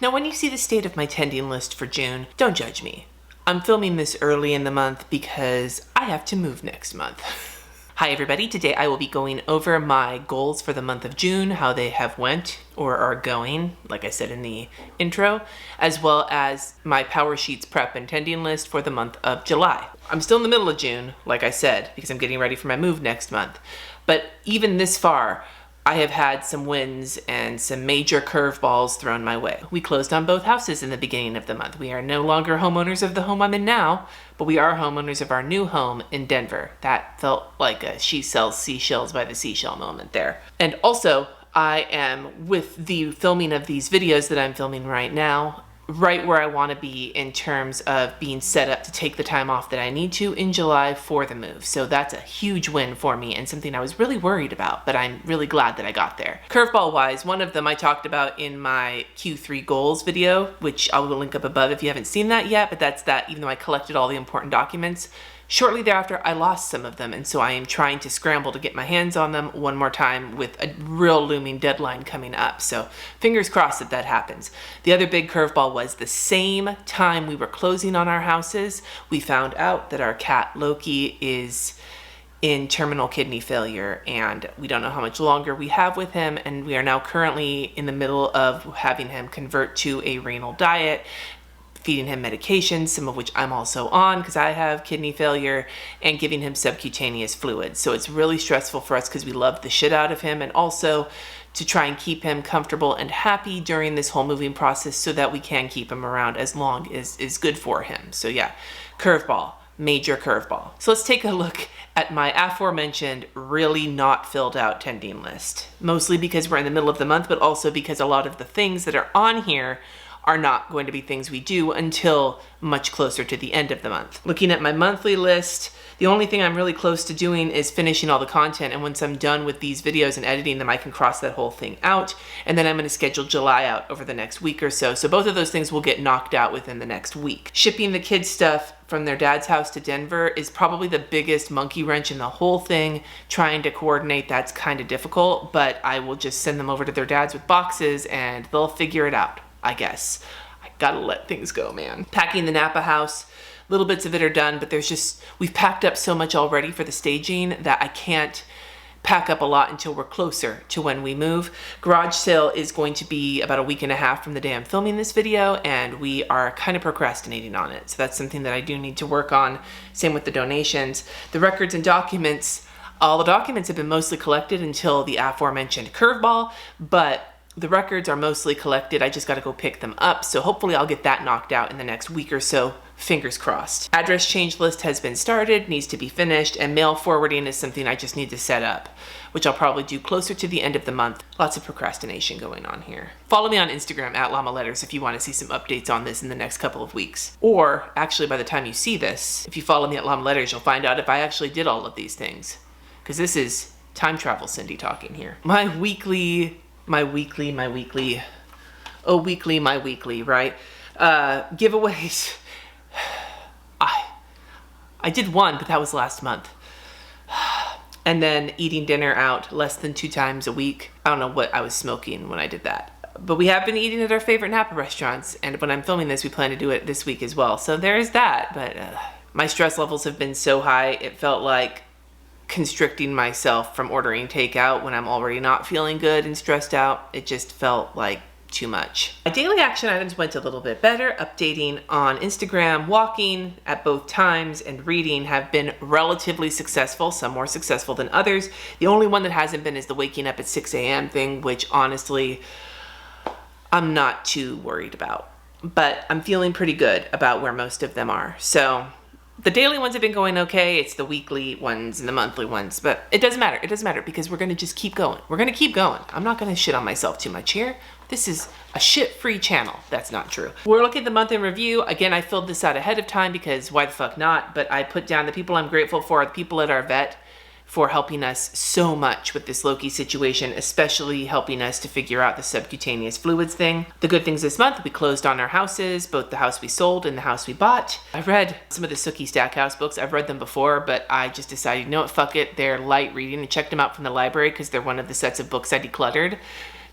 Now, when you see the state of my tending list for June, don't judge me. I'm filming this early in the month because I have to move next month. Hi everybody, today I will be going over my goals for the month of June, how they have went or are going, like I said in the intro, as well as my Powersheets prep and tending list for the month of July. I'm still in the middle of June, like I said, because I'm getting ready for my move next month. But even this far, I have had some wins and some major curveballs thrown my way. We closed on both houses in the beginning of the month. We are no longer homeowners of the home I'm in now, but we are homeowners of our new home in Denver. That felt like a she sells seashells by the seashell moment there. And also, I am, with the filming of these videos that I'm filming right now, right where I want to be in terms of being set up to take the time off that I need to in July for the move. So that's a huge win for me and something I was really worried about, but I'm really glad that I got there. Curveball wise, one of them I talked about in my Q3 goals video, which I will link up above if you haven't seen that yet, but that's that even though I collected all the important documents, shortly thereafter, I lost some of them, and so I am trying to scramble to get my hands on them one more time with a real looming deadline coming up. So fingers crossed that that happens. The other big curveball was the same time we were closing on our houses, we found out that our cat Loki is in terminal kidney failure, and we don't know how much longer we have with him, and we are now currently in the middle of having him convert to a renal diet, feeding him medications, some of which I'm also on because I have kidney failure, and giving him subcutaneous fluids. So it's really stressful for us because we love the shit out of him, and also to try and keep him comfortable and happy during this whole moving process so that we can keep him around as long as is good for him. So yeah, curveball, major curveball. So let's take a look at my aforementioned really not filled out tending list. Mostly because we're in the middle of the month, but also because a lot of the things that are on here are not going to be things we do until much closer to the end of the month. Looking at my monthly list, the only thing I'm really close to doing is finishing all the content, and once I'm done with these videos and editing them, I can cross that whole thing out, and then I'm gonna schedule July out over the next week or so. So both of those things will get knocked out within the next week. Shipping the kids' stuff from their dad's house to Denver is probably the biggest monkey wrench in the whole thing. Trying to coordinate, that's kind of difficult, but I will just send them over to their dads with boxes and they'll figure it out, I guess. I gotta let things go, man. Packing the Napa house, little bits of it are done, but we've packed up so much already for the staging that I can't pack up a lot until we're closer to when we move. Garage sale is going to be about a week and a half from the day I'm filming this video, and we are kind of procrastinating on it. So that's something that I do need to work on. Same with the donations. The records and documents, all the documents have been mostly collected until the aforementioned curveball, but the records are mostly collected. I just got to go pick them up. So hopefully I'll get that knocked out in the next week or so. Fingers crossed. Address change list has been started, needs to be finished, and mail forwarding is something I just need to set up, which I'll probably do closer to the end of the month. Lots of procrastination going on here. Follow me on Instagram at Llama Letters if you want to see some updates on this in the next couple of weeks. Or actually by the time you see this, if you follow me at Llama Letters, you'll find out if I actually did all of these things. Because this is time travel Cindy talking here. My weekly, right? Giveaways. I did one, but that was last month. And then eating dinner out less than 2 times a week. I don't know what I was smoking when I did that. But we have been eating at our favorite Napa restaurants, and when I'm filming this, we plan to do it this week as well. So there's that, but my stress levels have been so high, it felt like constricting myself from ordering takeout when I'm already not feeling good and stressed out. It just felt like too much. My daily action items went a little bit better. Updating on Instagram, walking at both times, and reading have been relatively successful, some more successful than others. The only one that hasn't been is the waking up at 6 a.m. thing, which honestly, I'm not too worried about. But I'm feeling pretty good about where most of them are. So the daily ones have been going okay. It's the weekly ones and the monthly ones, but it doesn't matter. It doesn't matter because we're going to just keep going. We're going to keep going. I'm not going to shit on myself too much here. This is a shit-free channel. That's not true. We're looking at the month in review. Again, I filled this out ahead of time because why the fuck not? But I put down the people I'm grateful for, the people at our vet for helping us so much with this Loki situation, especially helping us to figure out the subcutaneous fluids thing. The good things this month, we closed on our houses, both the house we sold and the house we bought. I read some of the Sookie Stackhouse books. I've read them before, but I just decided, you know what, fuck it. They're light reading. I checked them out from the library because they're one of the sets of books I decluttered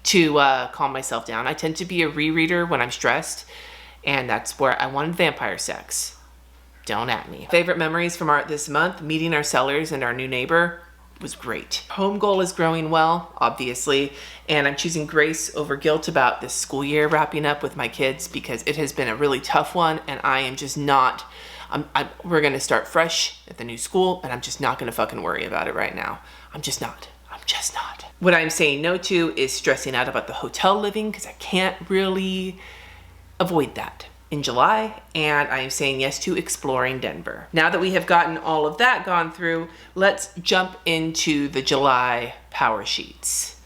to calm myself down. I tend to be a rereader when I'm stressed, and that's where I wanted vampire sex. Don't at me. Favorite memories from art this month, meeting our sellers and our new neighbor was great. Home goal is growing well, obviously, and I'm choosing grace over guilt about this school year wrapping up with my kids because it has been a really tough one, and I am just not, we're gonna start fresh at the new school, and I'm just not gonna fucking worry about it right now. I'm just not. What I'm saying no to is stressing out about the hotel living because I can't really avoid that in July, and I am saying yes to exploring Denver. Now that we have gotten all of that gone through, let's jump into the July power sheets.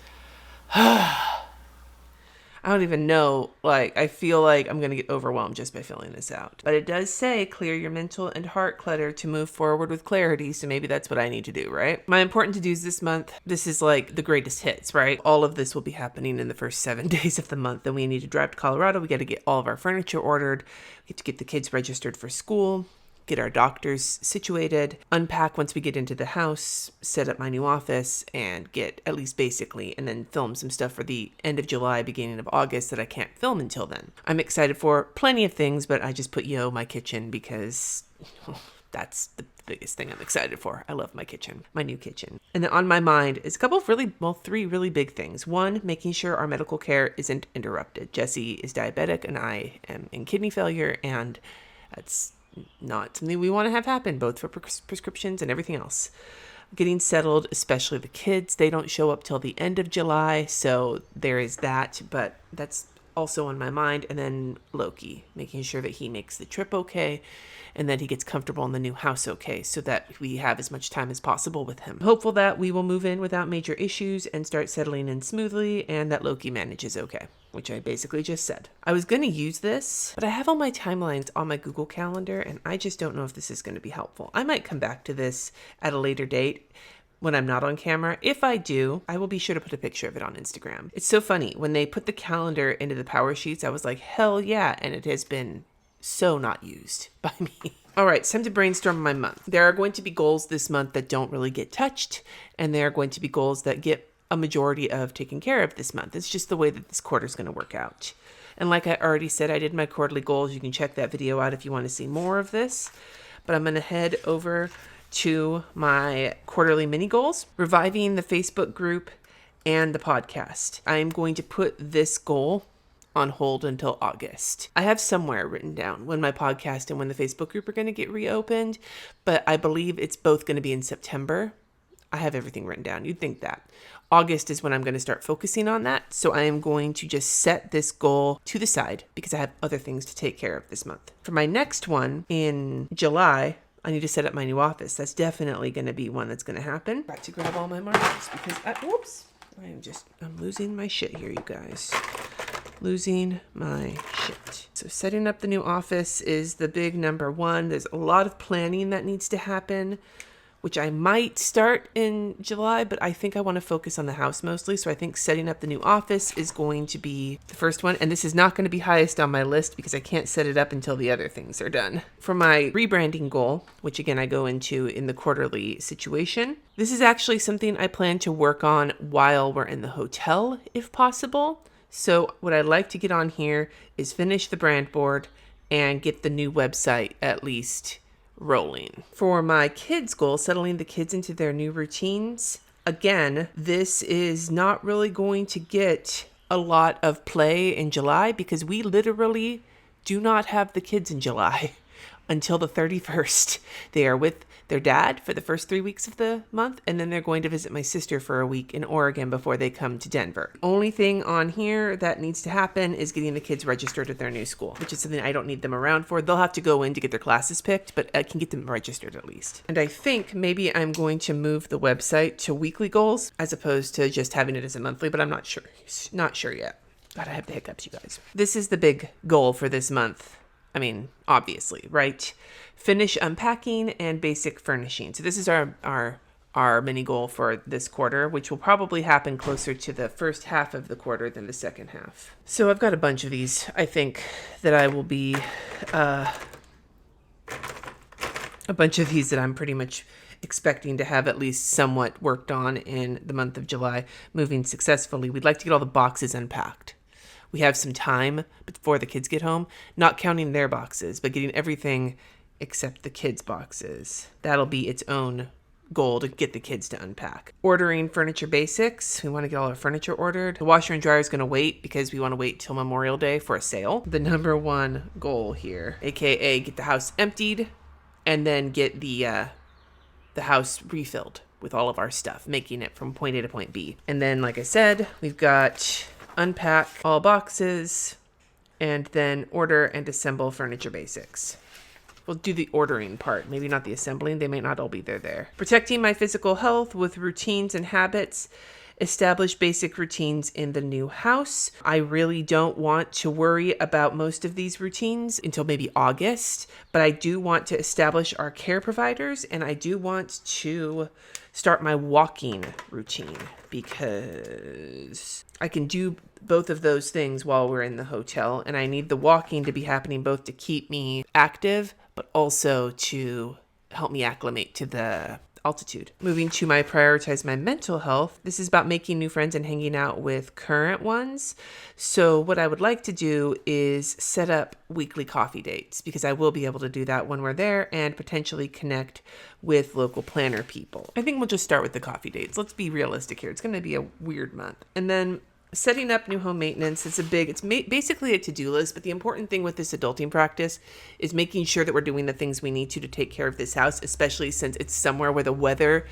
I don't even know, I feel like I'm gonna get overwhelmed just by filling this out. But it does say clear your mental and heart clutter to move forward with clarity, so maybe that's what I need to do, right? My important to-dos this month, this is like the greatest hits, right? All of this will be happening in the first 7 days of the month. Then we need to drive to Colorado, we gotta get all of our furniture ordered, we get to get the kids registered for school, get our doctors situated, unpack once we get into the house, set up my new office, and get at least basically, and then film some stuff for the end of July, beginning of August that I can't film until then. I'm excited for plenty of things, but I just put my kitchen because that's the biggest thing I'm excited for. I love my kitchen, my new kitchen. And then on my mind is three really big things. One, making sure our medical care isn't interrupted. Jesse is diabetic and I am in kidney failure, and that's not something we want to have happen, both for prescriptions and everything else. Getting settled, especially the kids, they don't show up till the end of July, so there is that, but that's also on my mind. And then Loki, making sure that he makes the trip okay, and that he gets comfortable in the new house okay, so that we have as much time as possible with him. Hopeful that we will move in without major issues and start settling in smoothly, and that Loki manages okay, which I basically just said. I was going to use this, but I have all my timelines on my Google Calendar, and I just don't know if this is going to be helpful. I might come back to this at a later date when I'm not on camera. If I do, I will be sure to put a picture of it on Instagram. It's so funny. When they put the calendar into the power sheets, I was like, hell yeah, and it has been so not used by me. All right, it's time to brainstorm my month. There are going to be goals this month that don't really get touched, and there are going to be goals that get a majority of taken care of this month. It's just the way that this quarter is going to work out. And like I already said, I did my quarterly goals. You can check that video out if you want to see more of this. But I'm going to head over to my quarterly mini goals, reviving the Facebook group and the podcast. I'm going to put this goal on hold until August. I have somewhere written down when my podcast and when the Facebook group are going to get reopened, but I believe it's both going to be in September. I have everything written down. You'd think that. August is when I'm going to start focusing on that. So I am going to just set this goal to the side because I have other things to take care of this month. For my next one in July, I need to set up my new office. That's definitely going to be one that's going to happen. Got to grab all my markers because I'm losing my shit here, you guys. Losing my shit. So setting up the new office is the big number one. There's a lot of planning that needs to happen, which I might start in July, but I think I want to focus on the house mostly. So I think setting up the new office is going to be the first one. And this is not going to be highest on my list because I can't set it up until the other things are done. For my rebranding goal, which again, I go into in the quarterly situation, this is actually something I plan to work on while we're in the hotel, if possible. So what I'd like to get on here is finish the brand board and get the new website at least rolling. For my kids' goal, settling the kids into their new routines. Again, this is not really going to get a lot of play in July because we literally do not have the kids in July until the 31st. They are with their dad for the first 3 weeks of the month, and then they're going to visit my sister for a week in Oregon before they come to Denver. Only thing on here that needs to happen is getting the kids registered at their new school, which is something I don't need them around for. They'll have to go in to get their classes picked, but I can get them registered at least. And I think maybe I'm going to move the website to weekly goals as opposed to just having it as a monthly, but I'm not sure. Not sure yet. God, I have the hiccups, you guys. This is the big goal for this month. I mean, obviously, right? Finish unpacking and basic furnishing. So this is our mini goal for this quarter, which will probably happen closer to the first half of the quarter than the second half. So I've got a bunch of these. I think that I will be a bunch of these that I'm pretty much expecting to have at least somewhat worked on in the month of July, moving successfully. We'd like to get all the boxes unpacked. We have some time before the kids get home, not counting their boxes, but getting everything except the kids' boxes. That'll be its own goal to get the kids to unpack. Ordering furniture basics. We want to get all our furniture ordered. The washer and dryer is going to wait because we want to wait till Memorial Day for a sale. The number one goal here, aka get the house emptied and then get the house refilled with all of our stuff, making it from point A to point B. And then, like I said, we've got unpack all boxes and then order and assemble furniture basics. We'll do the ordering part, maybe not the assembling. They may not all be there. Protecting my physical health with routines and habits. Establish basic routines in the new house. I really don't want to worry about most of these routines until maybe August, but I do want to establish our care providers, and I do want to start my walking routine because I can do both of those things while we're in the hotel, and I need the walking to be happening both to keep me active but also to help me acclimate to the altitude. Moving to prioritize my mental health. This is about making new friends and hanging out with current ones. So what I would like to do is set up weekly coffee dates because I will be able to do that when we're there and potentially connect with local planner people. I think we'll just start with the coffee dates. Let's be realistic here. It's going to be a weird month. And then setting up new home maintenance. It's basically a to-do list, but the important thing with this adulting practice is making sure that we're doing the things we need to take care of this house, especially since it's somewhere where the weather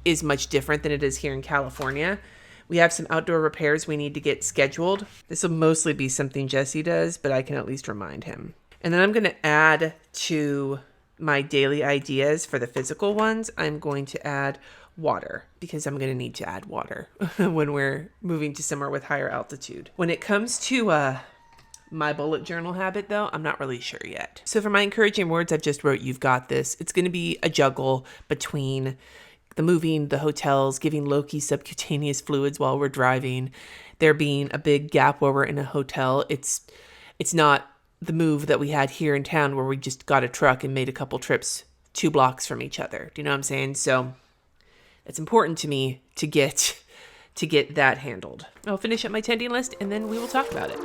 is much different than it is here in California. We have some outdoor repairs we need to get scheduled. This will mostly be something Jesse does, but I can at least remind him. And then I'm going to add to my daily ideas for the physical ones. I'm going to add water because I'm going to need to add water when we're moving to somewhere with higher altitude. When it comes to my bullet journal habit, though, I'm not really sure yet. So for my encouraging words, I've just wrote, you've got this. It's going to be a juggle between the moving, the hotels, giving Loki subcutaneous fluids while we're driving, there being a big gap where we're in a hotel. It's not the move that we had here in town where we just got a truck and made a couple trips 2 blocks from each other. Do you know what I'm saying? So it's important to me to get that handled. I'll finish up my tending list and then we will talk about it.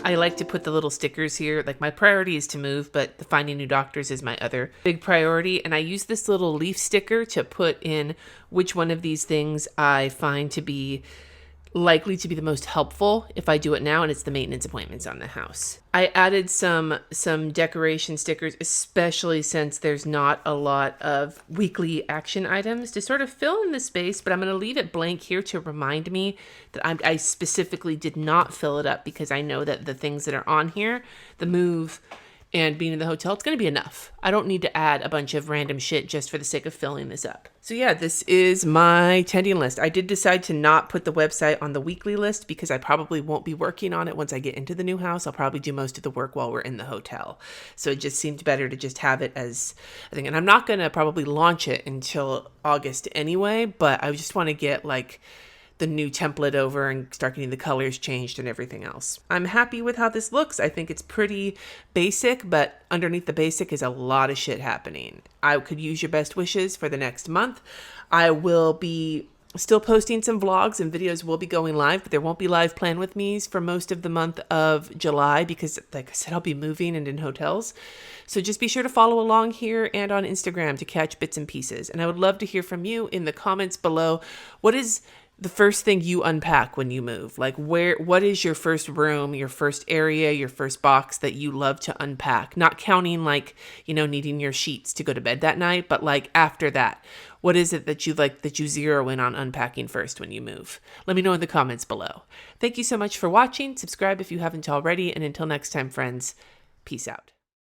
I like to put the little stickers here. Like, my priority is to move, but the finding new doctors is my other big priority. And I use this little leaf sticker to put in which one of these things I find to be likely to be the most helpful if I do it now, and it's the maintenance appointments on the house. I added some decoration stickers, especially since there's not a lot of weekly action items to sort of fill in the space, but I'm going to leave it blank here to remind me that I specifically did not fill it up because I know that the things that are on here, the move and being in the hotel, it's going to be enough. I don't need to add a bunch of random shit just for the sake of filling this up. So yeah, this is my tending list. I did decide to not put the website on the weekly list because I probably won't be working on it once I get into the new house. I'll probably do most of the work while we're in the hotel. So it just seemed better to just have it as a thing. And I'm not going to probably launch it until August anyway, but I just want to get like the new template over and start getting the colors changed and everything else. I'm happy with how this looks. I think it's pretty basic, but underneath the basic is a lot of shit happening. I could use your best wishes for the next month. I will be still posting some vlogs and videos will be going live, but there won't be live plan with me's for most of the month of July because, like I said, I'll be moving and in hotels. So just be sure to follow along here and on Instagram to catch bits and pieces. And I would love to hear from you in the comments below. What is the first thing you unpack when you move? Like, what is your first room, your first area, your first box that you love to unpack? Not counting like, needing your sheets to go to bed that night, but like after that, What is it that you zero in on unpacking first when you move? Let me know in the comments below. Thank you so much for watching. Subscribe if you haven't already. And until next time, friends, peace out.